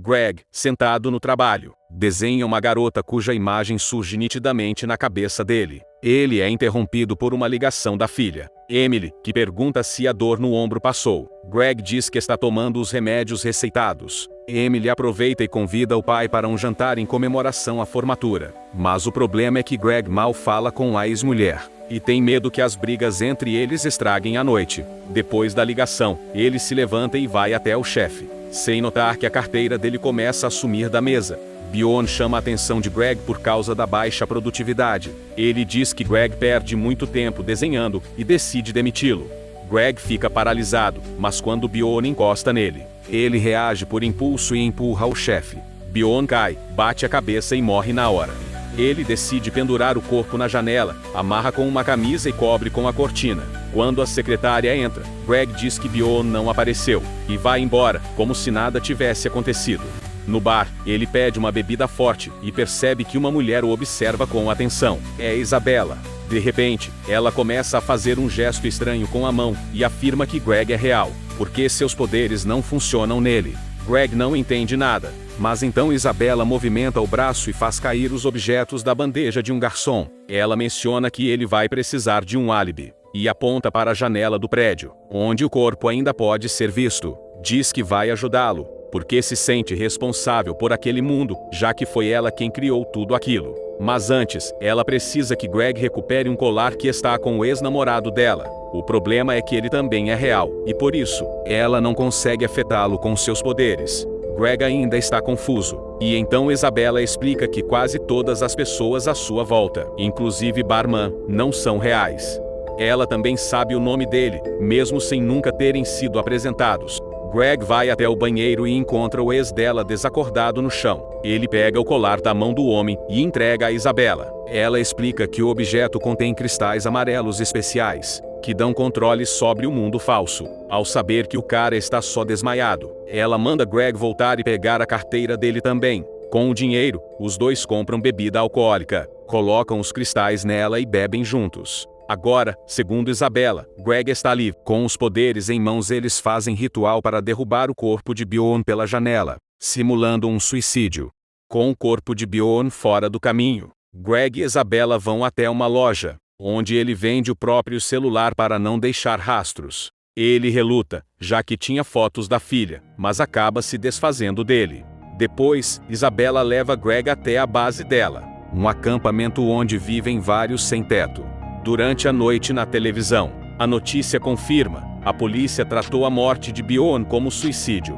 Greg, sentado no trabalho, desenha uma garota cuja imagem surge nitidamente na cabeça dele. Ele é interrompido por uma ligação da filha, Emily, que pergunta se a dor no ombro passou. Greg diz que está tomando os remédios receitados. Emily aproveita e convida o pai para um jantar em comemoração à formatura. Mas o problema é que Greg mal fala com a ex-mulher e tem medo que as brigas entre eles estraguem a noite. Depois da ligação, ele se levanta e vai até o chefe, sem notar que a carteira dele começa a sumir da mesa. Bjorn chama a atenção de Greg por causa da baixa produtividade. Ele diz que Greg perde muito tempo desenhando e decide demiti-lo. Greg fica paralisado, mas quando Bjorn encosta nele, ele reage por impulso e empurra o chefe. Bjorn cai, bate a cabeça e morre na hora. Ele decide pendurar o corpo na janela, amarra com uma camisa e cobre com a cortina. Quando a secretária entra, Greg diz que Bjorn não apareceu e vai embora, como se nada tivesse acontecido. No bar, ele pede uma bebida forte e percebe que uma mulher o observa com atenção. É Isabella. De repente, ela começa a fazer um gesto estranho com a mão e afirma que Greg é real, porque seus poderes não funcionam nele. Greg não entende nada, mas então Isabella movimenta o braço e faz cair os objetos da bandeja de um garçom. Ela menciona que ele vai precisar de um álibi e aponta para a janela do prédio, onde o corpo ainda pode ser visto. Diz que vai ajudá-lo, porque se sente responsável por aquele mundo, já que foi ela quem criou tudo aquilo. Mas antes, ela precisa que Greg recupere um colar que está com o ex-namorado dela. O problema é que ele também é real, e por isso, ela não consegue afetá-lo com seus poderes. Greg ainda está confuso, e então Isabella explica que quase todas as pessoas à sua volta, inclusive Barman, não são reais. Ela também sabe o nome dele, mesmo sem nunca terem sido apresentados. Greg vai até o banheiro e encontra o ex dela desacordado no chão. Ele pega o colar da mão do homem e entrega a Isabella. Ela explica que o objeto contém cristais amarelos especiais, que dão controle sobre o mundo falso. Ao saber que o cara está só desmaiado, ela manda Greg voltar e pegar a carteira dele também. Com o dinheiro, os dois compram bebida alcoólica, colocam os cristais nela e bebem juntos. Agora, segundo Isabella, Greg está livre. Com os poderes em mãos, eles fazem ritual para derrubar o corpo de Bjorn pela janela, simulando um suicídio. Com o corpo de Bjorn fora do caminho, Greg e Isabella vão até uma loja, onde ele vende o próprio celular para não deixar rastros. Ele reluta, já que tinha fotos da filha, mas acaba se desfazendo dele. Depois, Isabella leva Greg até a base dela, um acampamento onde vivem vários sem-teto. Durante a noite na televisão, a notícia confirma: a polícia tratou a morte de Bjorn como suicídio.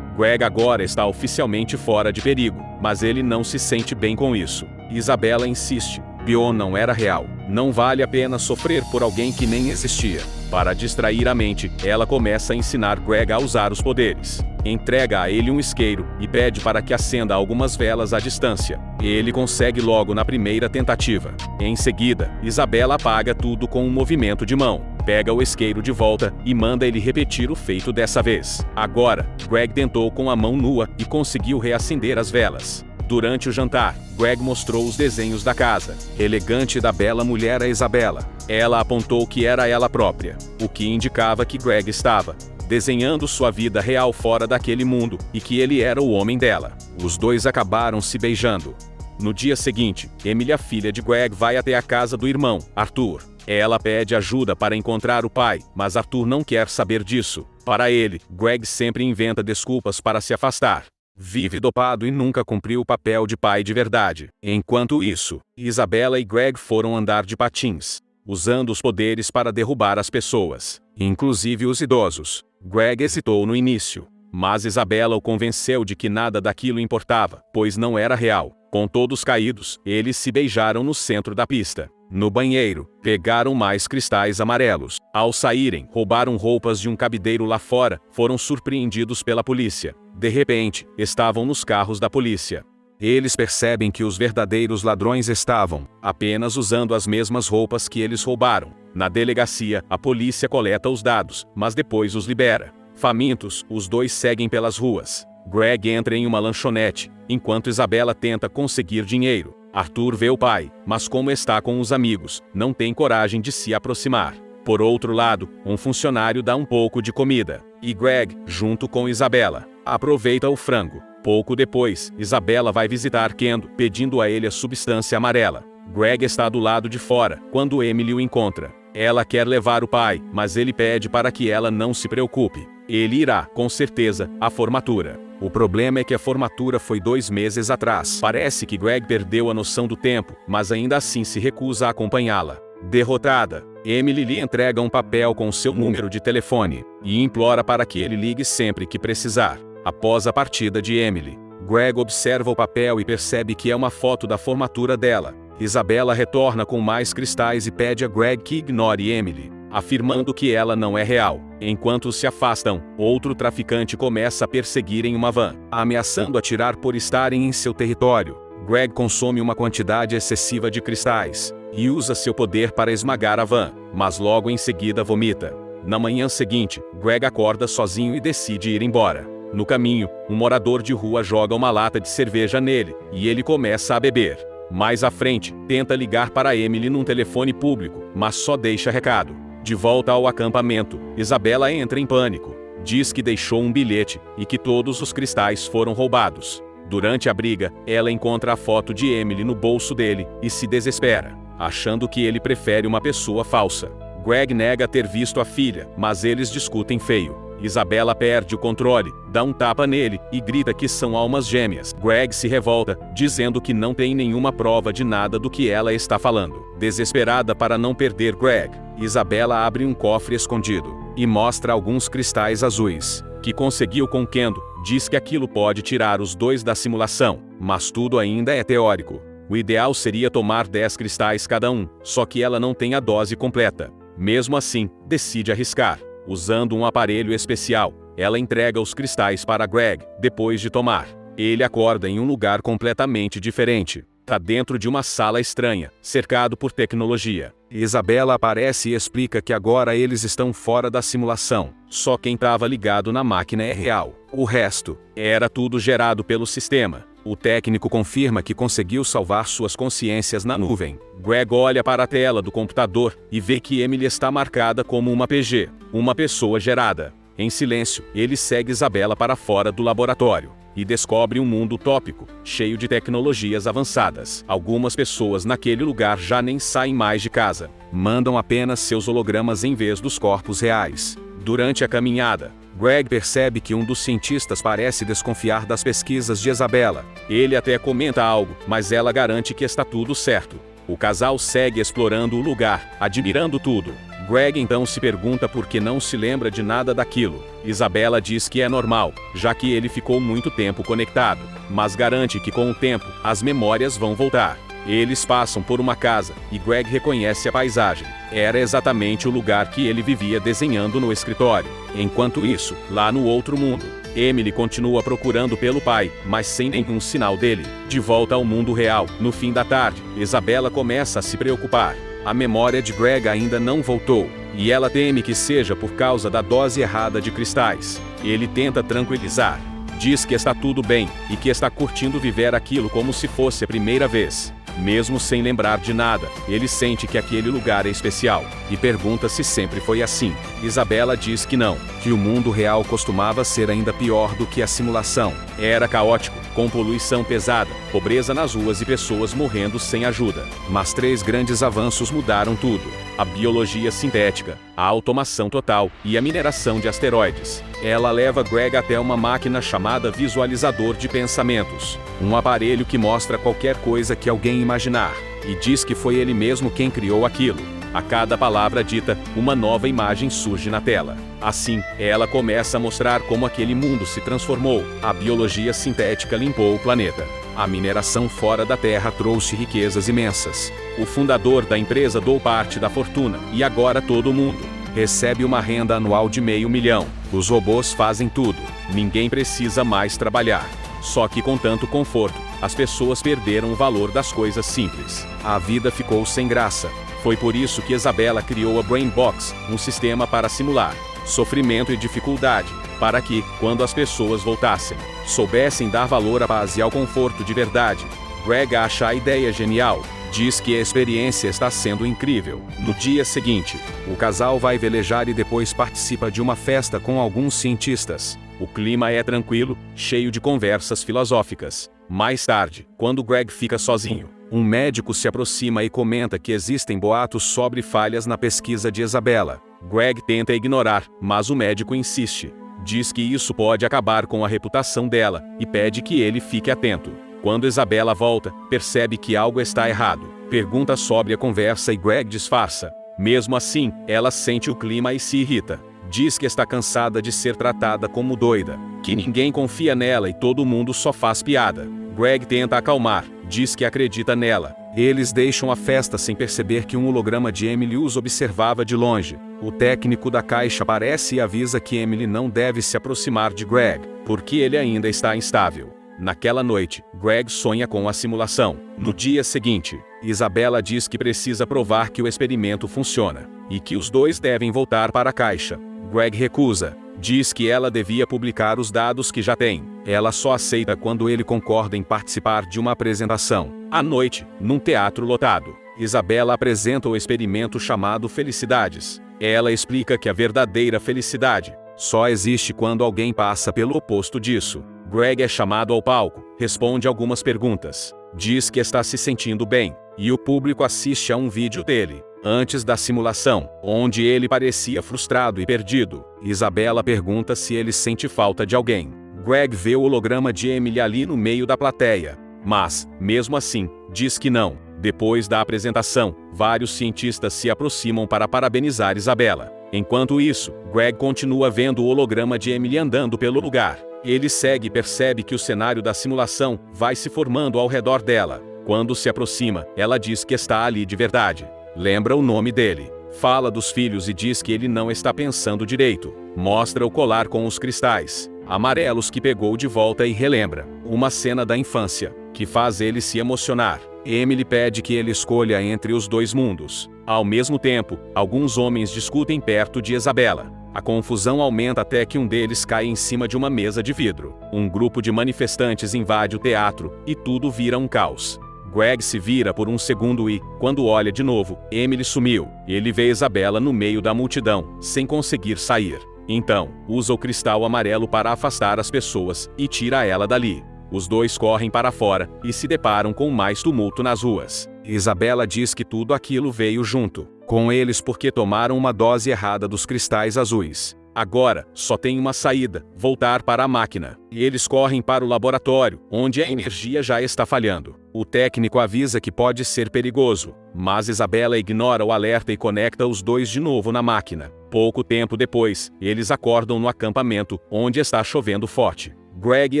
Greg agora está oficialmente fora de perigo, mas ele não se sente bem com isso. Isabella insiste: Bjorn não era real. Não vale a pena sofrer por alguém que nem existia. Para distrair a mente, ela começa a ensinar Greg a usar os poderes. Entrega a ele um isqueiro e pede para que acenda algumas velas à distância. Ele consegue logo na primeira tentativa. Em seguida, Isabella apaga tudo com um movimento de mão. Pega o isqueiro de volta e manda ele repetir o feito dessa vez. Agora, Greg tentou com a mão nua e conseguiu reacender as velas. Durante o jantar, Greg mostrou os desenhos da casa elegante da bela mulher a Isabella. Ela apontou que era ela própria, o que indicava que Greg estava desenhando sua vida real fora daquele mundo e que ele era o homem dela. Os dois acabaram se beijando. No dia seguinte, Emily, a filha de Greg, vai até a casa do irmão, Arthur. Ela pede ajuda para encontrar o pai, mas Arthur não quer saber disso. Para ele, Greg sempre inventa desculpas para se afastar. Vive dopado e nunca cumpriu o papel de pai de verdade. Enquanto isso, Isabella e Greg foram andar de patins, usando os poderes para derrubar as pessoas, inclusive os idosos. Greg hesitou no início, mas Isabella o convenceu de que nada daquilo importava, pois não era real. Com todos caídos, eles se beijaram no centro da pista. No banheiro, pegaram mais cristais amarelos. Ao saírem, roubaram roupas de um cabideiro lá fora, foram surpreendidos pela polícia. De repente, estavam nos carros da polícia. Eles percebem que os verdadeiros ladrões estavam apenas usando as mesmas roupas que eles roubaram. Na delegacia, a polícia coleta os dados, mas depois os libera. Famintos, os dois seguem pelas ruas. Greg entra em uma lanchonete, enquanto Isabella tenta conseguir dinheiro. Arthur vê o pai, mas como está com os amigos, não tem coragem de se aproximar. Por outro lado, um funcionário dá um pouco de comida, e Greg, junto com Isabella, Aproveita o frango. Pouco depois, Isabela vai visitar Kendo, pedindo a ele a substância amarela. Greg está do lado de fora, quando Emily o encontra. Ela quer levar o pai, mas ele pede para que ela não se preocupe. Ele irá, com certeza, à formatura. O problema é que a formatura foi 2 meses atrás. Parece que Greg perdeu a noção do tempo, mas ainda assim se recusa a acompanhá-la. Derrotada, Emily lhe entrega um papel com seu número de telefone, e implora para que ele ligue sempre que precisar. Após a partida de Emily, Greg observa o papel e percebe que é uma foto da formatura dela. Isabela retorna com mais cristais e pede a Greg que ignore Emily, afirmando que ela não é real. Enquanto se afastam, outro traficante começa a perseguir em uma van, ameaçando atirar por estarem em seu território. Greg consome uma quantidade excessiva de cristais e usa seu poder para esmagar a van, mas logo em seguida vomita. Na manhã seguinte, Greg acorda sozinho e decide ir embora. No caminho, um morador de rua joga uma lata de cerveja nele, e ele começa a beber. Mais à frente, tenta ligar para Emily num telefone público, mas só deixa recado. De volta ao acampamento, Isabela entra em pânico. Diz que deixou um bilhete, e que todos os cristais foram roubados. Durante a briga, ela encontra a foto de Emily no bolso dele, e se desespera, achando que ele prefere uma pessoa falsa. Greg nega ter visto a filha, mas eles discutem feio. Isabela perde o controle, dá um tapa nele e grita que são almas gêmeas. Greg se revolta, dizendo que não tem nenhuma prova de nada do que ela está falando. Desesperada para não perder Greg, Isabela abre um cofre escondido e mostra alguns cristais azuis, que conseguiu com Kendo. Diz que aquilo pode tirar os dois da simulação, mas tudo ainda é teórico. O ideal seria tomar 10 cristais cada um, só que ela não tem a dose completa. Mesmo assim, decide arriscar. Usando um aparelho especial, ela entrega os cristais para Greg, depois de tomar. Ele acorda em um lugar completamente diferente. Tá dentro de uma sala estranha, cercado por tecnologia. Isabela aparece e explica que agora eles estão fora da simulação. Só quem estava ligado na máquina é real. O resto era tudo gerado pelo sistema. O técnico confirma que conseguiu salvar suas consciências na nuvem. Greg olha para a tela do computador e vê que Emily está marcada como uma PG, uma pessoa gerada. Em silêncio, ele segue Isabela para fora do laboratório e descobre um mundo utópico, cheio de tecnologias avançadas. Algumas pessoas naquele lugar já nem saem mais de casa. Mandam apenas seus hologramas em vez dos corpos reais. Durante a caminhada, Greg percebe que um dos cientistas parece desconfiar das pesquisas de Isabela. Ele até comenta algo, mas ela garante que está tudo certo. O casal segue explorando o lugar, admirando tudo. Greg então se pergunta por que não se lembra de nada daquilo. Isabela diz que é normal, já que ele ficou muito tempo conectado, mas garante que com o tempo, as memórias vão voltar. Eles passam por uma casa, e Greg reconhece a paisagem. Era exatamente o lugar que ele vivia desenhando no escritório. Enquanto isso, lá no outro mundo, Emily continua procurando pelo pai, mas sem nenhum sinal dele. De volta ao mundo real, no fim da tarde, Isabela começa a se preocupar. A memória de Greg ainda não voltou, e ela teme que seja por causa da dose errada de cristais. Ele tenta tranquilizar. Diz que está tudo bem, e que está curtindo viver aquilo como se fosse a primeira vez. Mesmo sem lembrar de nada, ele sente que aquele lugar é especial, e pergunta se sempre foi assim. Isabela diz que não, que o mundo real costumava ser ainda pior do que a simulação. Era caótico, com poluição pesada, pobreza nas ruas e pessoas morrendo sem ajuda. Mas 3 grandes avanços mudaram tudo: a biologia sintética, a automação total e a mineração de asteroides. Ela leva Greg até uma máquina chamada Visualizador de Pensamentos, um aparelho que mostra qualquer coisa que alguém imaginar, e diz que foi ele mesmo quem criou aquilo. A cada palavra dita, uma nova imagem surge na tela. Assim, ela começa a mostrar como aquele mundo se transformou. A biologia sintética limpou o planeta. A mineração fora da Terra trouxe riquezas imensas. O fundador da empresa doou parte da fortuna, e agora todo mundo recebe uma renda anual de $500 mil. Os robôs fazem tudo. Ninguém precisa mais trabalhar. Só que com tanto conforto, as pessoas perderam o valor das coisas simples. A vida ficou sem graça. Foi por isso que Isabela criou a Brain Box, um sistema para simular sofrimento e dificuldade, para que, quando as pessoas voltassem, soubessem dar valor à paz e ao conforto de verdade. Greg acha a ideia genial. Diz que a experiência está sendo incrível. No dia seguinte, o casal vai velejar e depois participa de uma festa com alguns cientistas. O clima é tranquilo, cheio de conversas filosóficas. Mais tarde, quando Greg fica sozinho, um médico se aproxima e comenta que existem boatos sobre falhas na pesquisa de Isabela. Greg tenta ignorar, mas o médico insiste. Diz que isso pode acabar com a reputação dela, e pede que ele fique atento. Quando Isabela volta, percebe que algo está errado. Pergunta sobre a conversa e Greg disfarça. Mesmo assim, ela sente o clima e se irrita. Diz que está cansada de ser tratada como doida, que ninguém confia nela e todo mundo só faz piada. Greg tenta acalmar, diz que acredita nela. Eles deixam a festa sem perceber que um holograma de Emily os observava de longe. O técnico da caixa aparece e avisa que Emily não deve se aproximar de Greg, porque ele ainda está instável. Naquela noite, Greg sonha com a simulação. No dia seguinte, Isabela diz que precisa provar que o experimento funciona, e que os dois devem voltar para a caixa. Greg recusa. Diz que ela devia publicar os dados que já tem. Ela só aceita quando ele concorda em participar de uma apresentação. À noite, num teatro lotado, Isabela apresenta o experimento chamado Felicidades. Ela explica que a verdadeira felicidade só existe quando alguém passa pelo oposto disso. Greg é chamado ao palco, responde algumas perguntas, diz que está se sentindo bem, e o público assiste a um vídeo dele, antes da simulação, onde ele parecia frustrado e perdido. Isabela pergunta se ele sente falta de alguém. Greg vê o holograma de Emily ali no meio da plateia, mas, mesmo assim, diz que não. Depois da apresentação, vários cientistas se aproximam para parabenizar Isabela. Enquanto isso, Greg continua vendo o holograma de Emily andando pelo lugar. Ele segue e percebe que o cenário da simulação vai se formando ao redor dela. Quando se aproxima, ela diz que está ali de verdade. Lembra o nome dele. Fala dos filhos e diz que ele não está pensando direito. Mostra o colar com os cristais amarelos que pegou de volta e relembra uma cena da infância, que faz ele se emocionar. Emily pede que ele escolha entre os dois mundos. Ao mesmo tempo, alguns homens discutem perto de Isabela. A confusão aumenta até que um deles cai em cima de uma mesa de vidro. Um grupo de manifestantes invade o teatro, e tudo vira um caos. Greg se vira por um segundo e, quando olha de novo, Emily sumiu. Ele vê Isabela no meio da multidão, sem conseguir sair. Então, usa o cristal amarelo para afastar as pessoas, e tira ela dali. Os dois correm para fora, e se deparam com mais tumulto nas ruas. Isabela diz que tudo aquilo veio junto com eles porque tomaram uma dose errada dos cristais azuis. Agora, só tem uma saída: voltar para a máquina. E eles correm para o laboratório, onde a energia já está falhando. O técnico avisa que pode ser perigoso, mas Isabela ignora o alerta e conecta os dois de novo na máquina. Pouco tempo depois, eles acordam no acampamento, onde está chovendo forte. Greg e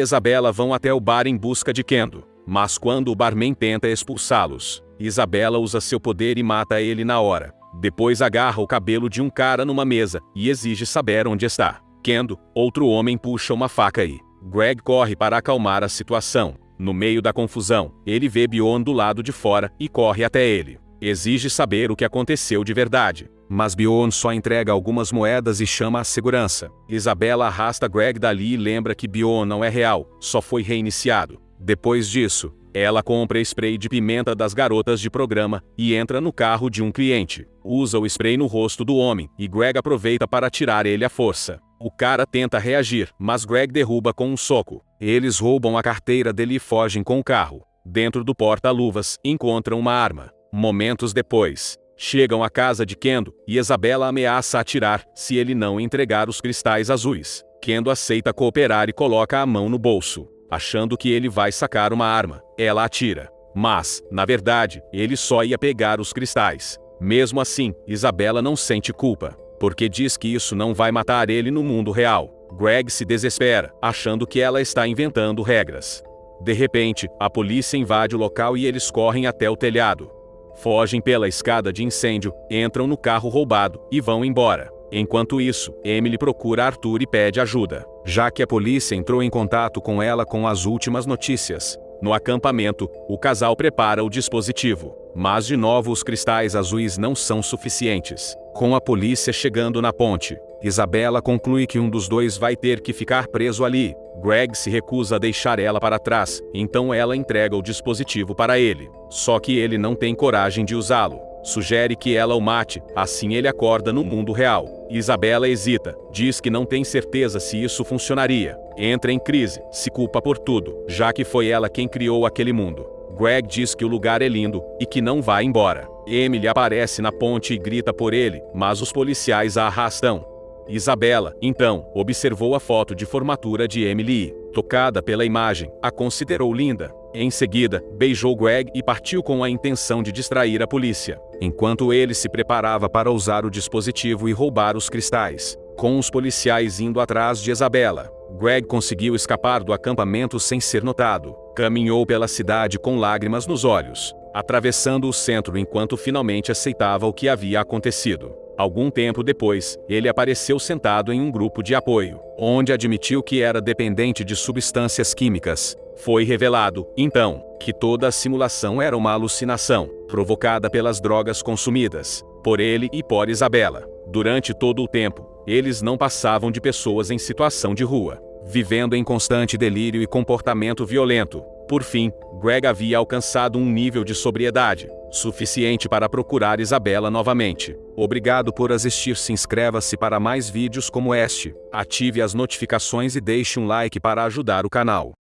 Isabela vão até o bar em busca de Kendo, mas quando o barman tenta expulsá-los, Isabela usa seu poder e mata ele na hora. Depois agarra o cabelo de um cara numa mesa e exige saber onde está. Kendo, outro homem, puxa uma faca e Greg corre para acalmar a situação. No meio da confusão, ele vê Bion do lado de fora e corre até ele. Exige saber o que aconteceu de verdade, mas Bion só entrega algumas moedas e chama a segurança. Isabela arrasta Greg dali e lembra que Bion não é real, só foi reiniciado. Depois disso, ela compra spray de pimenta das garotas de programa e entra no carro de um cliente. Usa o spray no rosto do homem, e Greg aproveita para atirar ele à força. O cara tenta reagir, mas Greg derruba com um soco. Eles roubam a carteira dele e fogem com o carro. Dentro do porta-luvas, encontram uma arma. Momentos depois, chegam à casa de Kendo, e Isabela ameaça atirar se ele não entregar os cristais azuis. Kendo aceita cooperar e coloca a mão no bolso. Achando que ele vai sacar uma arma, ela atira. Mas, na verdade, ele só ia pegar os cristais. Mesmo assim, Isabela não sente culpa, porque diz que isso não vai matar ele no mundo real. Greg se desespera, achando que ela está inventando regras. De repente, a polícia invade o local e eles correm até o telhado. Fogem pela escada de incêndio, entram no carro roubado e vão embora. Enquanto isso, Emily procura Arthur e pede ajuda, já que a polícia entrou em contato com ela com as últimas notícias. No acampamento, o casal prepara o dispositivo, mas de novo os cristais azuis não são suficientes. Com a polícia chegando na ponte, Isabela conclui que um dos dois vai ter que ficar preso ali. Greg se recusa a deixar ela para trás, então ela entrega o dispositivo para ele. Só que ele não tem coragem de usá-lo. Sugere que ela o mate, assim ele acorda no mundo real. Isabela hesita, diz que não tem certeza se isso funcionaria. Entra em crise, se culpa por tudo, já que foi ela quem criou aquele mundo. Greg diz que o lugar é lindo e que não vai embora. Emily aparece na ponte e grita por ele, mas os policiais a arrastam. Isabela, então, observou a foto de formatura de Emily e, tocada pela imagem, a considerou linda. Em seguida, beijou Greg e partiu com a intenção de distrair a polícia, enquanto ele se preparava para usar o dispositivo e roubar os cristais. Com os policiais indo atrás de Isabela, Greg conseguiu escapar do acampamento sem ser notado. Caminhou pela cidade com lágrimas nos olhos, atravessando o centro enquanto finalmente aceitava o que havia acontecido. Algum tempo depois, ele apareceu sentado em um grupo de apoio, onde admitiu que era dependente de substâncias químicas. Foi revelado, então, que toda a simulação era uma alucinação, provocada pelas drogas consumidas por ele e por Isabela. Durante todo o tempo, eles não passavam de pessoas em situação de rua, vivendo em constante delírio e comportamento violento. Por fim, Greg havia alcançado um nível de sobriedade suficiente para procurar Isabela novamente. Obrigado por assistir. Se inscreva-se para mais vídeos como este, ative as notificações e deixe um like para ajudar o canal.